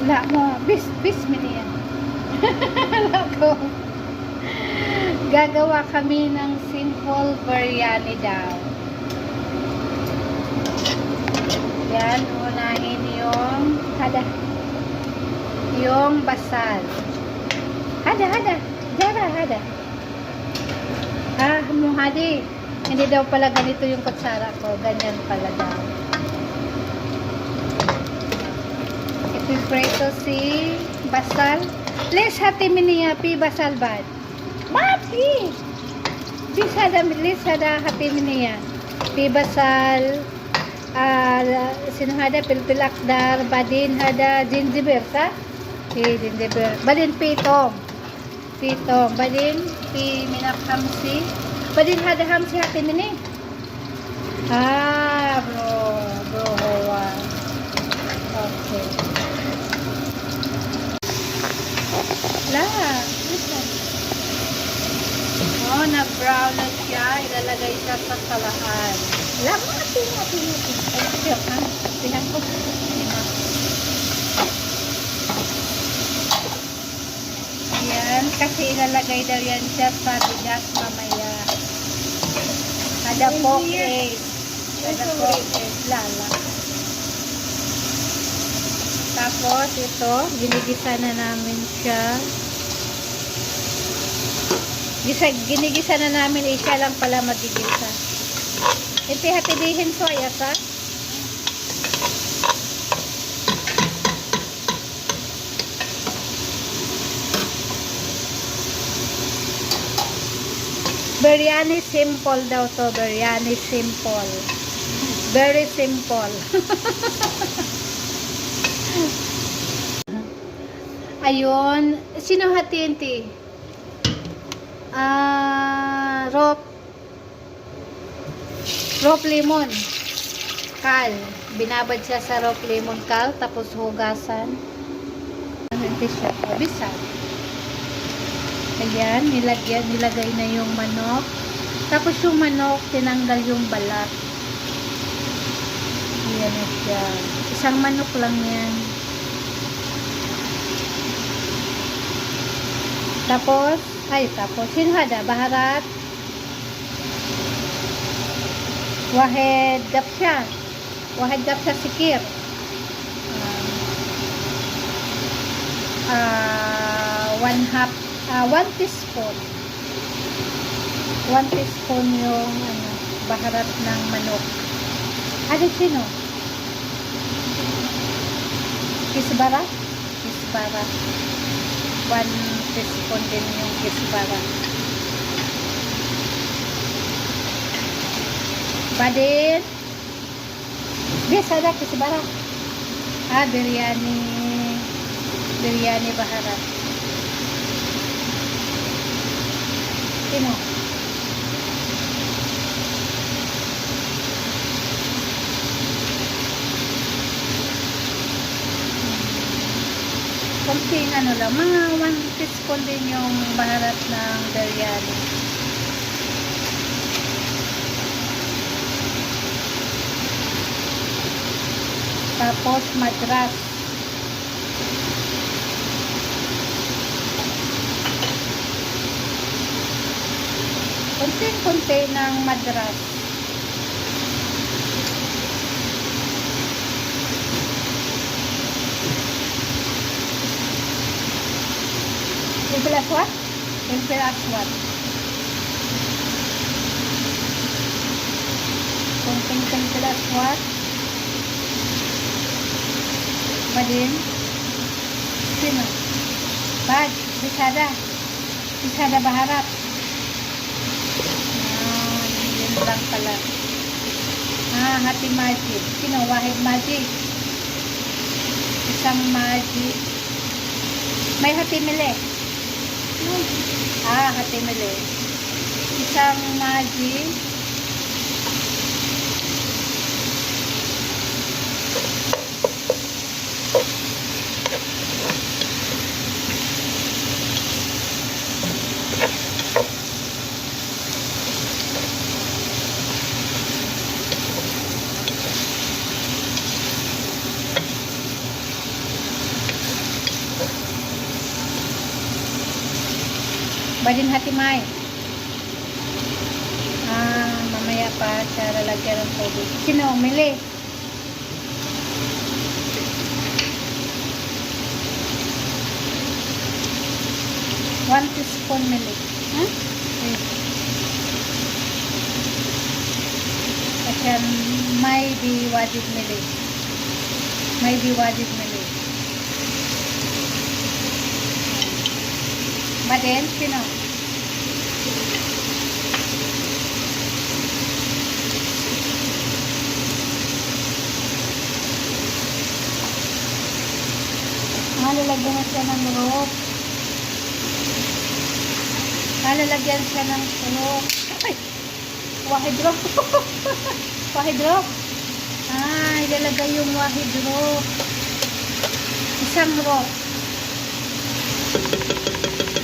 La mo, bis mini yan. Lako. Gagawa kami ng simple biryani daw. Yan, unahin yung basal. Hada. Muhadi. Hindi daw pala ganito yung kutsara ko. Ganyan pala daw. Ipipreto si basal. Les hati miniya pi basal bad. Mapi! Les hada hati miniya. Pi basal. Sino hada pilpil akdar. Badin hada ginger sa? Ginger. Badin pitong. Badin pi minak hamsi. Badin hada hamsi hati mini. Bro hoa. Okay. Listen. Na-brown na siya. Ilalagay siya sa salaan. Atin. Tingnan ko. Ayan. Kasi ilalagay daw yan siya sa bigas mamaya. Ada pork egg. Lala. Tapos ito, ginigisa na namin siya. Ginigisa na namin, siya lang pala magigisa. Hati-hatidihin so ayasa. Biryani simple daw to, biryani simple. Very simple. Ayun, sino hatiin ti? Rope lemon kal, binabad siya sa rope lemon kal, tapos hugasan. Hindi siya bisa. Ayan, nilagay na yung manok, tapos yung manok tinanggal yung balat. Ayan na siya, isang manok lang yan. Tapos sino hada baharat wahed dapsya sikir 1 teaspoon yung baharat ng manok. Sino? Kisbara 1 teaspoon din yung kisbara. Badin biasa ada kisbara. Biryani baharat. Sino? Konting lang, mga 1 teaspoon din yung baharat ng biryani. Tapos madras. Konti ng madras. Tempelaswat? Konting tempelaswat. Badin sino? Bad, bisada baharat. Yun lang pala. Hati majid. Sino? Wahid majid. Isang majid. May hati mili. Hati mili. Isang majid. Badin hatimay. Mamaya pa siya lalagyan ng tubig. Sino umili? One teaspoon milk. Okay. Ayan, may biwadid milk. May biwadid milk. Badin, sino? Lalagyan na siya ng rope. Lalagyan siya ng rope. Ay! Wahid rope. Wahid rope. Ilalagay yung wahid rope. Isang rope.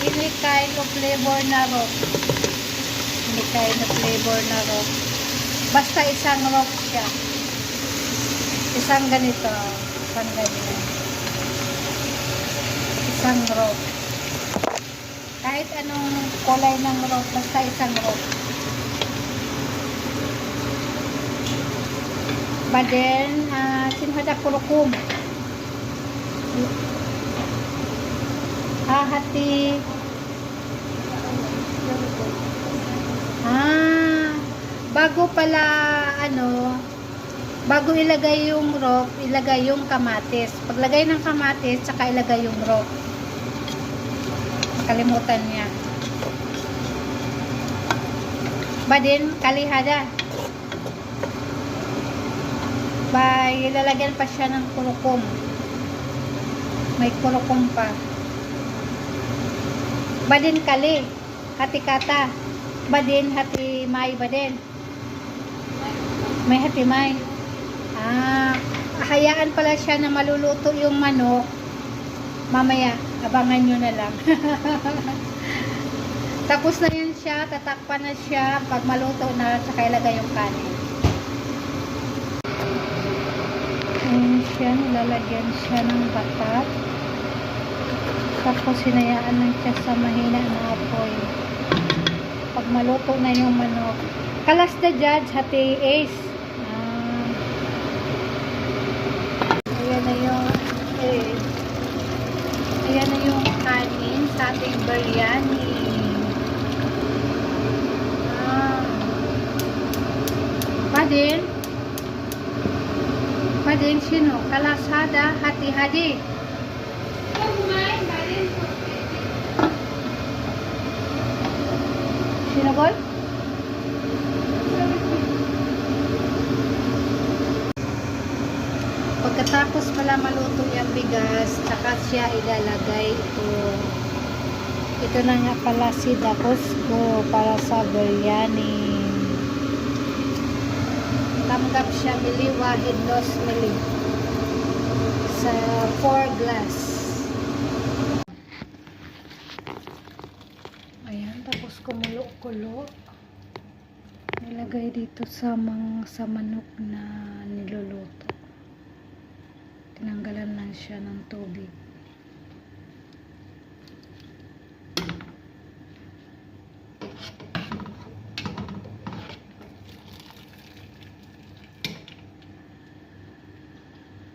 Any kind of flavor na rope. Any kind of flavor na rope. Basta isang rope siya. Isang ganito. Isang ganito. Isang rope. Kahit anong kulay ng rope, basta isang rope. But then, sinhada kulukum. Hati. Bago pala, bago ilagay yung rope, ilagay yung kamatis. Paglagay ng kamatis, saka ilagay yung rope. Kalimutan niya. Badin, kalihada. Ilalagyan pa siya ng kulukum. May kulukum pa. Badin kali. Hati kata. Badin hati may badin. May hati may. Hayaan pala siya na maluluto yung manok. Mamaya, abangan nyo na lang. Tapos na yan siya, tatakpan na siya. Pag maluto na, saka ilagay yung kanin. Ayan siya, nilalagyan siya ng batat. Tapos hinayaan lang siya sa mahina na apoy. Pag maluto na yung manok. Kalas the judge, hati ace. Ayan na yung ayan na yung kanin sa ating biryani. Badin, sino? Kalasada, hati-hadi. Sino boy? Pagkatapos pala maluto yung bigas, saka siya ilalagay ito. Ito na nga pala si Dabosco para sa biryani. Tanggap siya mili, wahid los mili. Sa 4 glass. Ayan, tapos kumulo-kulo. Nilagay dito sa manok na niluluto. Tinanggalan lang siya ng tubig.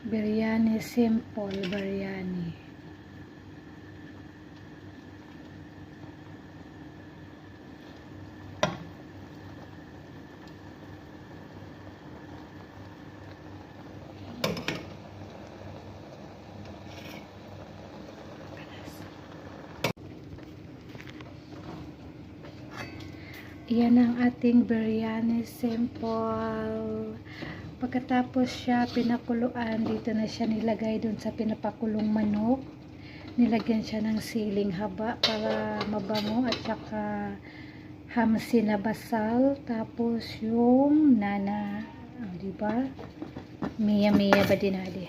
Biryani, simple biryani. Yan ang ating biryani, simple. Pagkatapos siya pinakuluan, dito na siya nilagay dun sa pinapakulong manok. Nilagyan siya ng siling haba para mabango at saka hamsi na basal. Tapos yung nana, diba? Miya ba din adi?